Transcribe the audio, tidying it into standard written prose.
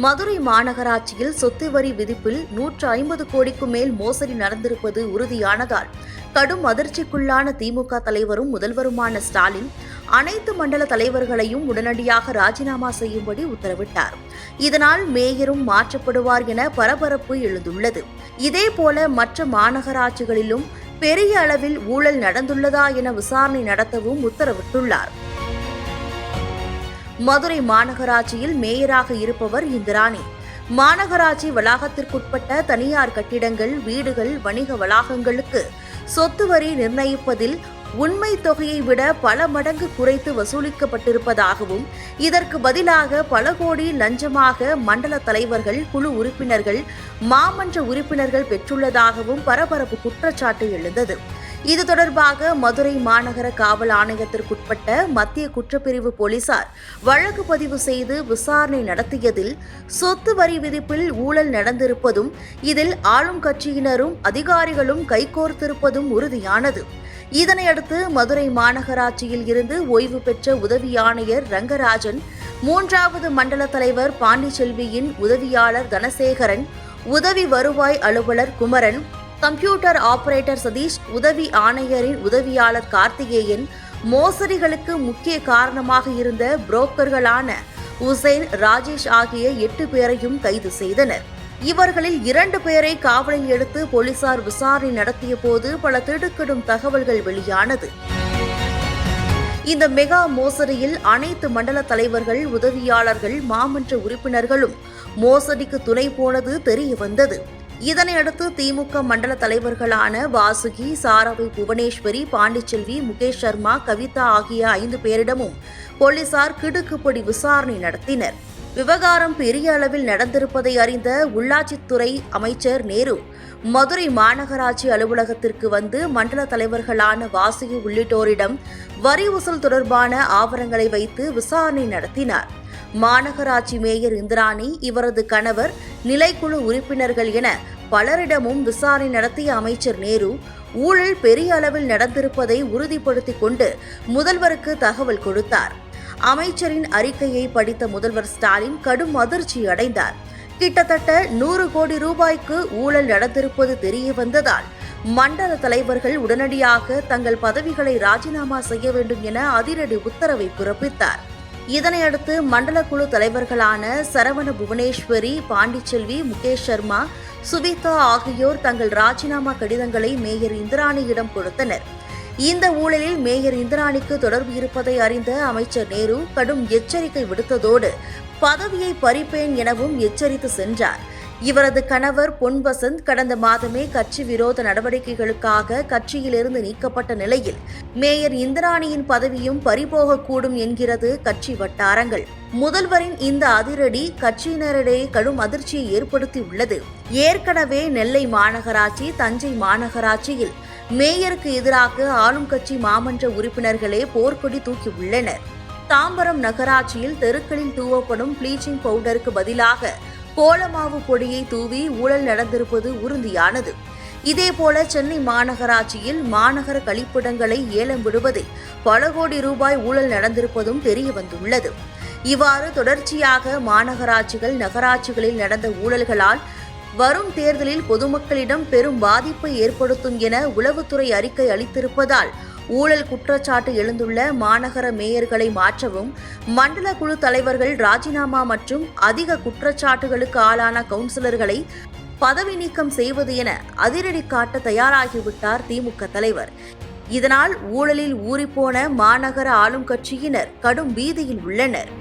மதுரை மாநகராட்சியில் சொத்து வரி விதிப்பில் 150 கோடிக்கும் மேல் மோசடி நடந்திருப்பது உறுதியானதால் கடும் அதிர்ச்சிக்குள்ளான திமுக தலைவரும் முதல்வருமான ஸ்டாலின் அனைத்து மண்டல தலைவர்களையும் உடனடியாக ராஜினாமா செய்யும்படி உத்தரவிட்டார். இதனால் மேயரும் மாற்றப்படுவார் என பரபரப்பு எழுந்துள்ளது. இதேபோல மற்ற மாநகராட்சிகளிலும் பெரிய அளவில் ஊழல் நடந்துள்ளதா என விசாரணை நடத்தவும் உத்தரவிட்டுள்ளார். மதுரை மாநகராட்சியில் மேயராக இருப்பவர் இந்திராணி. மாநகராட்சி வளாகத்திற்குட்பட்ட தனியார் கட்டிடங்கள், வீடுகள், வணிக வளாகங்களுக்கு சொத்து வரி நிர்ணயிப்பதில் உண்மை தொகையை விட பல மடங்கு குறைத்து வசூலிக்கப்பட்டிருப்பதாகவும், இதற்கு பதிலாக பல கோடி லஞ்சமாக மண்டல தலைவர்கள், குழு உறுப்பினர்கள், மாமன்ற உறுப்பினர்கள் பெற்றுள்ளதாகவும் பரபரப்பு குற்றச்சாட்டு எழுந்தது. இது தொடர்பாக மதுரை மாநகர காவல் ஆணையத்திற்குட்பட்ட மத்திய குற்றப்பிரிவு போலீசார் வழக்கு பதிவு செய்து விசாரணை நடத்தியதில் சொத்து வரி விதிப்பில் ஊழல் நடந்திருப்பதும், இதில் ஆளும் கட்சியினரும் அதிகாரிகளும் கைகோர்த்திருப்பதும் உறுதியானது. இதனையடுத்து மதுரை மாநகராட்சியில் இருந்து ஓய்வு பெற்ற உதவி ஆணையர் ரங்கராஜன், 3வது மண்டல தலைவர் பாண்டிச்செல்வியின் உதவியாளர் தனசேகரன், உதவி வருவாய் அலுவலர் குமரன், கம்ப்யூட்டர் ஆபரேட்டர் சதீஷ், உதவி ஆணையரின் உதவியாளர் கார்த்திகேயன், மோசடிகளுக்கு முக்கிய காரணமாக இருந்த புரோக்கர்களான உசேன், ராஜேஷ் ஆகிய 8 பேரையும் கைது செய்தனர். இவர்களில் 2 பேரை காவலில் எடுத்து போலீசார் விசாரணை நடத்திய போது பல திடுக்கிடும் தகவல்கள் வெளியானது. இந்த மெகா மோசடியில் அனைத்து மண்டல தலைவர்கள், உதவியாளர்கள், மாமன்ற உறுப்பினர்களும் மோசடிக்கு துணை போனது தெரிய வந்தது. இதனையடுத்து திமுக மண்டல தலைவர்களான வாசுகி, சாரவை, புவனேஸ்வரி, பாண்டிச்செல்வி, முகேஷ் சர்மா, கவிதா ஆகிய 5 பேரிடமும் போலீசார் கிடுக்குப்படி விசாரணை நடத்தினர். விவகாரம் பெரிய அளவில் நடந்திருப்பதை அறிந்த உள்ளாட்சித்துறை அமைச்சர் நேரு மதுரை மாநகராட்சி அலுவலகத்திற்கு வந்து மண்டல தலைவர்களான வாசுகி உள்ளிட்டோரிடம் வரி வசூல் தொடர்பான ஆவணங்களை வைத்து விசாரணை நடத்தினார். மாநகராட்சி மேயர் இந்திராணி, இவரது கணவர், நிலைக்குழு உறுப்பினர்கள் என பலரிடமும் விசாரணை நடத்திய அமைச்சர் நேரு ஊழல் பெரிய அளவில் நடந்திருப்பதை உறுதிப்படுத்திக் கொண்டு முதல்வருக்கு தகவல் கொடுத்தார். அமைச்சரின் அறிக்கையை படித்த முதல்வர் ஸ்டாலின் கடும் அதிர்ச்சி அடைந்தார். கிட்டத்தட்ட 100 கோடி ரூபாய்க்கு ஊழல் நடந்திருப்பது தெரிய வந்ததால் மண்டல தலைவர்கள் உடனடியாக தங்கள் பதவிகளை ராஜினாமா செய்ய வேண்டும் என அதிரடி உத்தரவை பிறப்பித்தார். இதனையடுத்து மண்டல குழு தலைவர்களான சரவண, புவனேஸ்வரி, பாண்டிச்செல்வி, முகேஷ் சர்மா, சுவிதா ஆகியோர் தங்கள் ராஜினாமா கடிதங்களை மேயர் இந்திராணியிடம் கொடுத்தனர். இந்த ஊழலில் மேயர் இந்திராணிக்கு தொடர்பு இருப்பதை அறிந்த அமைச்சர் நேரு கடும் எச்சரிக்கை விடுத்ததோடு பதவியை பறிப்பேன் எனவும் எச்சரித்து சென்றார். இவரது கணவர் பொன் வசந்த் கடந்த மாதமே கட்சி விரோத நடவடிக்கைகளுக்காக கட்சியிலிருந்து நீக்கப்பட்ட நிலையில் மேயர் இந்திராணியின் பதவியும் பறிபோகக்கூடும் என்கிறது கட்சி வட்டாரங்கள். முதல்வரின் இந்த அதிரடி கட்சியினரிடையே கடும் அதிர்ச்சியை ஏற்படுத்தியுள்ளது. ஏற்கனவே நெல்லை மாநகராட்சி, தஞ்சை மாநகராட்சியில் மேயருக்கு எதிராக ஆளும் கட்சி மாமன்ற உறுப்பினர்களே போர்க்கொடி தூக்கியுள்ளனர். தாம்பரம் நகராட்சியில் தெருக்களில் தூவப்படும் ப்ளீச்சிங் பவுடருக்கு பதிலாக கோலமாவு பொடியை தூவி ஊழல் நடந்திருப்பது உறுதியானது. இதேபோல சென்னை மாநகராட்சியில் மாநகர கழிப்பிடங்களை ஏலம் விடுவதில் பல கோடி ரூபாய் ஊழல் நடந்திருப்பதும் தெரிய வந்துள்ளது. இவ்வாறு தொடர்ச்சியாக மாநகராட்சிகள், நகராட்சிகளில் நடந்த ஊழல்களால் வரும் தேர்தலில் பொதுமக்களிடம் பெரும் பாதிப்பை ஏற்படுத்தும் என உளவுத்துறை அறிக்கை அளித்திருப்பதால் ஊழல் குற்றச்சாட்டு எழுந்துள்ள மாநகர மேயர்களை மாற்றவும், மண்டல குழு தலைவர்கள் ராஜினாமா மற்றும் அதிக குற்றச்சாட்டுகளுக்கு ஆளான கவுன்சிலர்களை பதவி நீக்கம் செய்வது என அதிரடி காட்ட தயாராகிவிட்டார் திமுக தலைவர். இதனால் ஊழலில் ஊறிப்போன மாநகர ஆளும் கட்சியினர் கடும் பீதியில் உள்ளனர்.